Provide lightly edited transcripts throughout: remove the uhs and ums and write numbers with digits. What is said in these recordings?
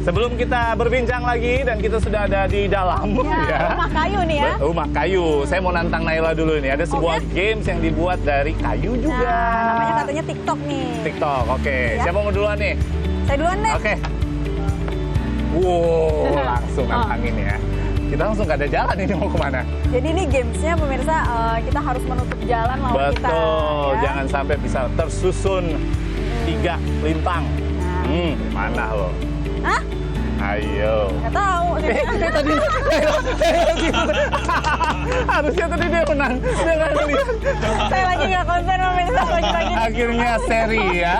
Sebelum kita berbincang lagi dan kita sudah ada di dalam Ya, rumah kayu nih ya. Rumah kayu. Saya mau nantang Naila dulu nih. Ada sebuah games yang dibuat dari kayu juga. Nah, namanya katanya TikTok nih. TikTok, oke. Ya. Siapa mau duluan nih? Saya duluan deh. Oke. Wow, langsung nantangin ya. Kita langsung gak ada jalan ini mau kemana. Jadi ini gamesnya pemirsa, kita harus menutup jalan lawan kita. Betul, Ya. jangan sampai bisa tersusun 3 lintang. Mana lo? Hah? Ayo. Nggak tahu. Tadi harusnya tadi dia menang. Dia nggak ngeliat. Saya lagi nggak konsen pemirsa pagi-pagi. Akhirnya seri ya.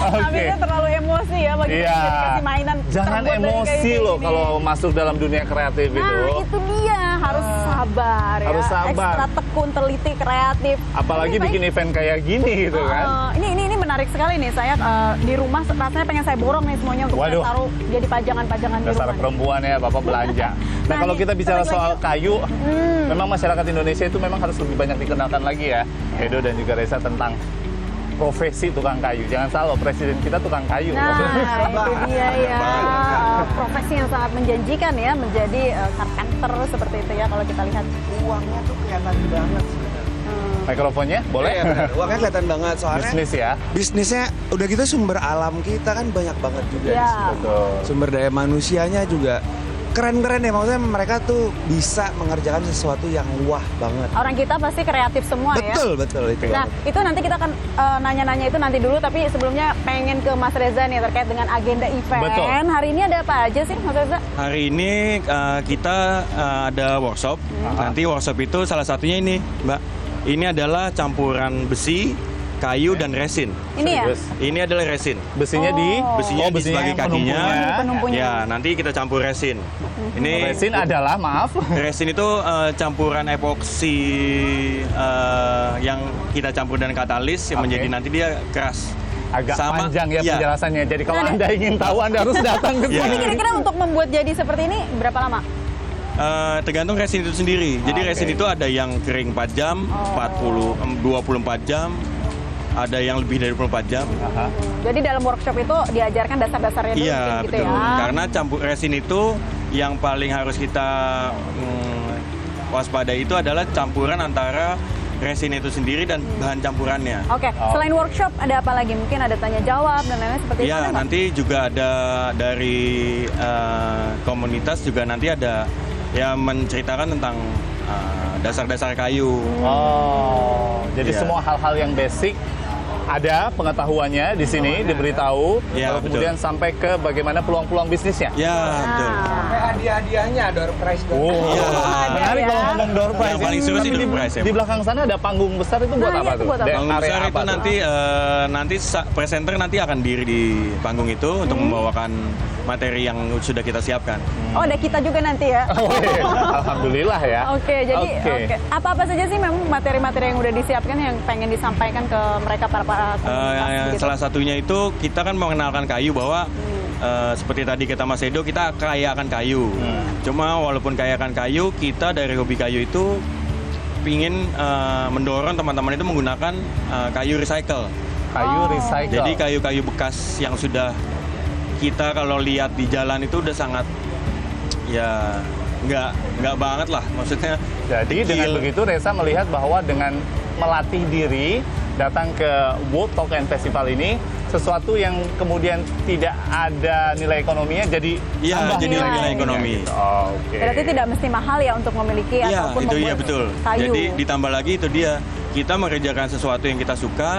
Oke. Habisnya terlalu emosi ya bagi Iya. kasih mainan. Jangan terbuat dari kayu emosi kayak loh gini. kalau masuk dalam dunia kreatif Nah, itu dia. Harus sabar ya. Harus sabar. Ekstra tekun, teliti, kreatif. Apalagi Ini bikin event kayak gini gitu kan. Ini menarik sekali nih. Saya di rumah rasanya pengen saya borong nih semuanya untuk saya Waduh. taruh jadi pajangan-pajangan di Dasar rumah. perempuan ya, Bapak belanja. Nah, kalau nih, kita bicara balik soal lagi. kayu, memang masyarakat Indonesia itu memang harus lebih banyak dikenalkan lagi ya. Edo dan juga Reza tentang profesi tukang kayu. Jangan salah, presiden kita tukang kayu. Nah, itu dia ya. Profesi yang sangat menjanjikan ya, menjadi carpenter seperti itu ya kalau kita lihat. Uangnya tuh kelihatan banget sebenarnya. Mikrofonnya boleh? Iya, benar. Uangnya kelihatan banget soalnya. Bisnis ya. Bisnisnya udah gitu sumber alam kita kan banyak banget juga Ya. di sini. Betul. Sumber daya manusianya juga keren-keren ya, maksudnya mereka tuh bisa mengerjakan sesuatu yang wah banget. Orang kita pasti kreatif semua ya. Betul itu. Nah, itu nanti kita akan nanya-nanya itu nanti dulu, tapi sebelumnya pengen ke Mas Reza nih terkait dengan agenda event. Betul. Hari ini ada apa aja sih Mas Reza? Hari ini kita ada workshop. Nanti workshop itu salah satunya ini, Mbak. Ini adalah campuran besi, kayu, dan resin. Ini ya? Serius. Ini adalah resin. Besinya di Besinya di besinya sebagai yang kakinya. penumpunya. Penumpunya. Ya, nanti kita campur resin. Ini Resin adalah, maaf. resin itu campuran epoksi yang kita campur dengan katalis yang Oke. menjadi nanti dia keras. Agak Sama- panjang ya iya. penjelasannya. Jadi kalau Nah, Anda ingin tahu, Anda harus datang ke Iya. Ini sini. kira-kira untuk membuat jadi seperti ini berapa lama? Tergantung resin itu sendiri. Jadi Oke. resin itu ada yang kering 4 jam, 24 jam, ada yang lebih dari 24 jam. Aha. Jadi dalam workshop itu diajarkan dasar-dasarnya dulu Iya, mungkin gitu betul. ya. Karena campur resin itu yang paling harus kita waspadai itu adalah campuran antara resin itu sendiri dan bahan campurannya. Oke, selain workshop ada apa lagi? Mungkin ada tanya jawab dan lain-lain seperti itu. Ya, ada nggak? nanti juga ada dari komunitas juga nanti ada yang menceritakan tentang dasar-dasar kayu. Oh, jadi Iya. semua hal-hal yang basic ada pengetahuannya di sini diberitahu, Iya, lalu kemudian sampai ke bagaimana peluang-peluang bisnisnya. Ya, betul. Sampai hadiah-hadiahnya door prize. Oh, Iya. menarik ya. kalau ngomong door prize. Yang paling seru Tapi sih door prize ya, di Pak. belakang sana ada panggung besar itu buat Nah, apa iya, itu tuh? buat apa? Dan Panggung area besar apa itu tuh? nanti presenter nanti akan diri di panggung itu untuk membawakan materi yang sudah kita siapkan. Oh, ada kita juga nanti ya. Oh, iya. Alhamdulillah ya. Oke, jadi Oke. apa-apa saja sih memang materi-materi yang udah disiapkan yang pengen disampaikan ke mereka para komunitas gitu? Salah satunya itu kita kan mengenalkan kayu bahwa seperti tadi kata Mas Edo, kita kaya akan kayu. Cuma walaupun kaya akan kayu, kita dari hobi kayu itu pingin mendorong teman-teman itu menggunakan kayu recycle. Kayu recycle. Jadi kayu-kayu bekas yang sudah kita kalau lihat di jalan itu udah sangat ya nggak banget lah, maksudnya. Jadi dengan kecil. begitu Reza melihat bahwa dengan melatih diri datang ke World Talk and Festival ini sesuatu yang kemudian tidak ada nilai ekonominya jadi Iya, tambah jadi nilai nilai ekonomi. gitu. Oke. Berarti tidak mesti mahal ya untuk memiliki Iya, ataupun itu membuat iya betul. kayu. Jadi ditambah lagi itu dia, kita mengerjakan sesuatu yang kita suka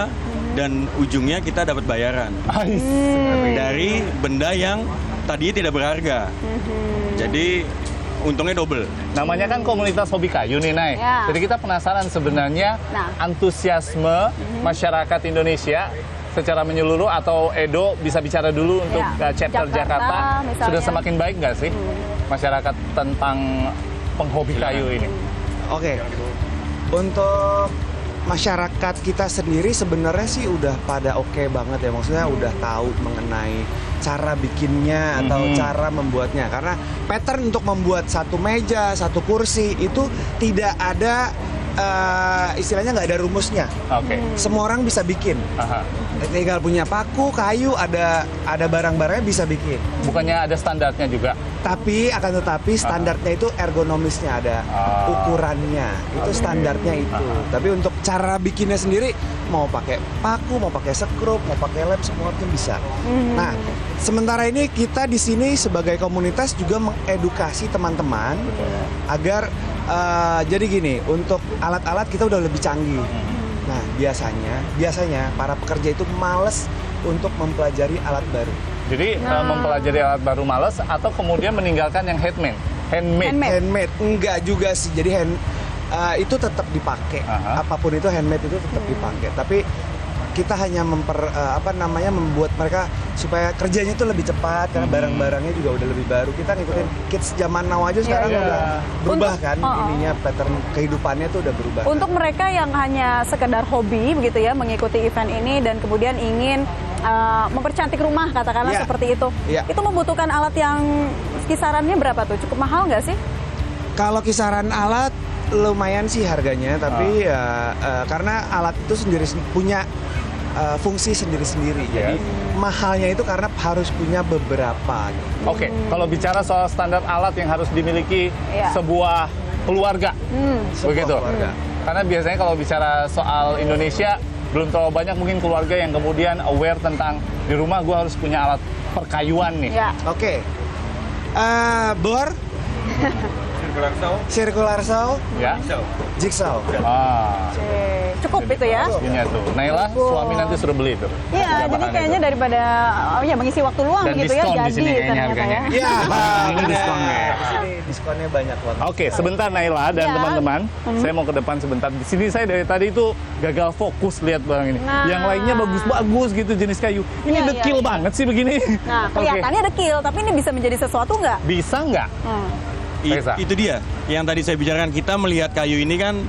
dan ujungnya kita dapat bayaran Ais, ngeri. dari benda yang tadinya tidak berharga. Jadi untungnya double. Namanya kan komunitas hobi kayu nih, Nay. Ya. Jadi kita penasaran sebenarnya Nah. antusiasme masyarakat Indonesia secara menyeluruh atau Edo bisa bicara dulu untuk Ya. chapter Jakarta, Jakarta misalnya. sudah semakin baik nggak sih masyarakat tentang penghobi kayu ini? Oke. Untuk masyarakat kita sendiri sebenarnya sih udah pada oke banget ya, maksudnya udah tahu mengenai cara bikinnya atau cara membuatnya, karena pattern untuk membuat satu meja, satu kursi itu tidak ada istilahnya nggak ada rumusnya. Oke. Semua orang bisa bikin. Aha. Tinggal punya paku, kayu, ada barang-barangnya bisa bikin. Bukannya ada standarnya juga? Tapi akan tetapi standarnya itu ergonomisnya ada, ukurannya itu standarnya itu. Tapi untuk cara bikinnya sendiri mau pakai paku, mau pakai sekrup, mau pakai lem, semua itu bisa. Nah, sementara ini kita di sini sebagai komunitas juga mengedukasi teman-teman agar jadi gini, untuk alat-alat kita udah lebih canggih. Nah, biasanya para pekerja itu males untuk mempelajari alat baru. Jadi mempelajari alat baru males atau kemudian meninggalkan yang handmade? Handmade enggak juga sih. Jadi itu tetap dipakai. Apapun itu handmade itu tetap dipakai. Tapi kita hanya membuat mereka supaya kerjanya itu lebih cepat karena barang-barangnya juga udah lebih baru. Kita ngikutin kids zaman now aja sekarang udah berubah kan ininya, pattern kehidupannya tuh udah berubah. Untuk mereka yang hanya sekedar hobi begitu ya mengikuti event ini dan kemudian ingin mempercantik rumah katakanlah seperti itu. Itu membutuhkan alat yang kisarannya berapa tuh? Cukup mahal nggak sih? Kalau kisaran alat lumayan sih harganya, tapi karena alat itu sendiri punya fungsi sendiri-sendiri. Jadi mahalnya itu karena harus punya beberapa. Oke, kalau bicara soal standar alat yang harus dimiliki sebuah keluarga, begitu. Keluarga. Karena biasanya kalau bicara soal Indonesia, belum terlalu banyak mungkin keluarga yang kemudian aware tentang di rumah gue harus punya alat perkayuan nih. Oke. Bor, circular saw, jigsaw. Cukup itu ya? Punya tuh. Naila, suami nanti suruh beli tuh. Iya, jadi kayaknya daripada mengisi waktu luang dan gitu ya, diskon di sini jadi kayaknya ternyata harganya. ya. Iya, Ini diskonnya. Di sini diskonnya banyak banget. Oke, sebentar Naila dan teman-teman, saya mau ke depan sebentar. Di sini saya dari tadi itu gagal fokus lihat barang ini. Nah. Yang lainnya bagus-bagus gitu jenis kayu. Ini dekil banget sih begini. Nah, kelihatannya dekil, tapi ini bisa menjadi sesuatu nggak? Bisa nggak? Reza. Itu dia yang tadi saya bicarakan, kita melihat kayu ini kan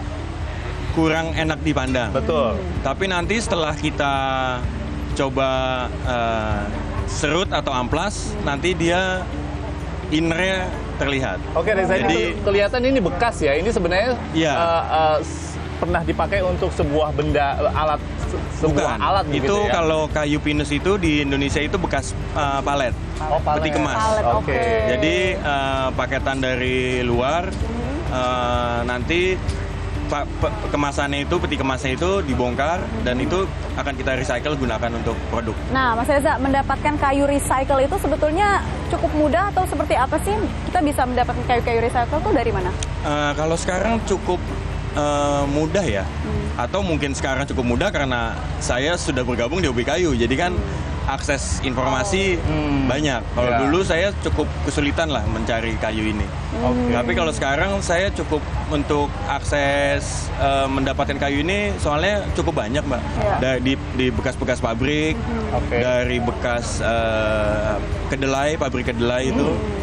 kurang enak dipandang. Betul. Tapi nanti setelah kita coba serut atau amplas, nanti dia innernya terlihat. Oke, Reza, Jadi- ini kelihatan ini bekas ya. Ini sebenarnya Iya. pernah dipakai untuk sebuah benda, alat, sebuah Bukan. alat Itu begitu ya. kalau kayu pinus itu di Indonesia itu bekas palet. Oh, palet. peti kemas. Palet, Oke. Jadi paketan dari luar nanti kemasannya itu, peti kemasnya itu dibongkar dan itu akan kita recycle gunakan untuk produk. Nah, Mas Reza, mendapatkan kayu recycle itu sebetulnya cukup mudah atau seperti apa sih? Kita bisa mendapatkan kayu-kayu recycle tuh dari mana? Kalau sekarang cukup mudah ya, atau mungkin sekarang cukup mudah karena saya sudah bergabung di hobi kayu, jadi kan akses informasi banyak. Kalau Ya. dulu saya cukup kesulitan lah mencari kayu ini. Tapi kalau sekarang saya cukup untuk akses mendapatkan kayu ini, soalnya cukup banyak Mbak. Ya. Di bekas-bekas pabrik, Oke. dari bekas kedelai, pabrik kedelai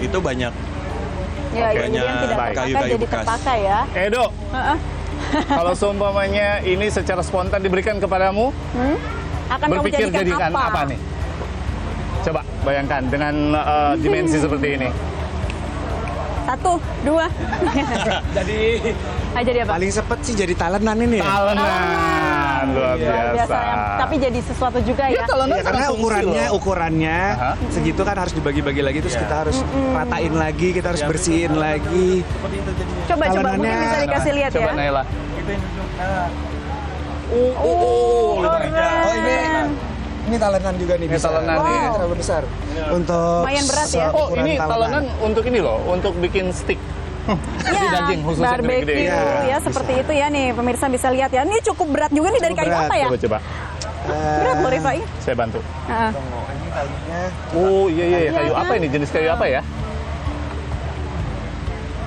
itu banyak. Ya, Oke. yang kemudian tidak Baik. terpakai Kayu-kayu jadi bekas. terpakai ya. Edo, kalau seumpamanya ini secara spontan diberikan kepadamu, Akan kamu berpikir jadikan apa nih? Coba bayangkan dengan dimensi seperti ini. 1, 2. Jadi apa? Paling sepet sih jadi talenan ini ya. Talenan, luar biasa. Tapi jadi sesuatu juga Iya, ya. talenan Iya, karena sangat fungsi loh. ukurannya Aha. segitu kan harus dibagi-bagi lagi, terus kita harus ratain lagi, kita harus bersihin lagi. Coba mungkin Talenannya. bisa dikasih lihat Coba ya. Naila. Keren. Oh, ini talenan juga nih, Ini bisa. talenan Wow. nih. Terlalu besar. Untuk Lumayan berat ya. Oh, seukuran ini talenan untuk ini loh, untuk bikin stick. Jadi daging khusus yang barbecue gede-gede. Iya, ya, seperti itu ya nih pemirsa bisa lihat ya. Ini cukup berat juga nih dari Cukup kayu berat. apa ya? Coba. Berat loh Rifai. Saya bantu. Heeh. ini talinya. Oh iya, kayu Iya, apa kan? ini? Jenis kayu apa ya?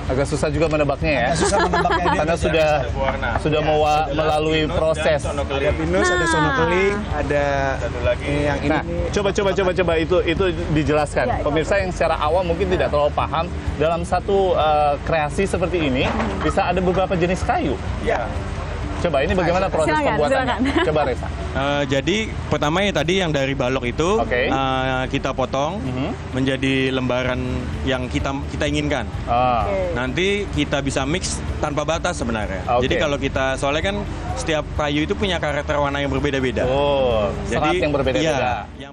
Agak susah juga menebaknya ya. Susah menebaknya dia. Karena sudah melalui proses. Ada pinus, ada sonokeling, ada yang ini Nah, nih. coba itu dijelaskan. Ya, Pemirsa yang secara awam mungkin tidak terlalu paham, dalam satu kreasi seperti ini bisa ada beberapa jenis kayu. Ya. Coba ini bagaimana proses pembuatannya? Coba Reza. Jadi pertama ya tadi yang dari balok itu Oke. kita potong menjadi lembaran yang kita inginkan. Nanti kita bisa mix tanpa batas sebenarnya. Oke. Jadi kalau kita soalnya kan setiap kayu itu punya karakter warna yang berbeda-beda. Oh, serat yang berbeda-beda. Iya, yang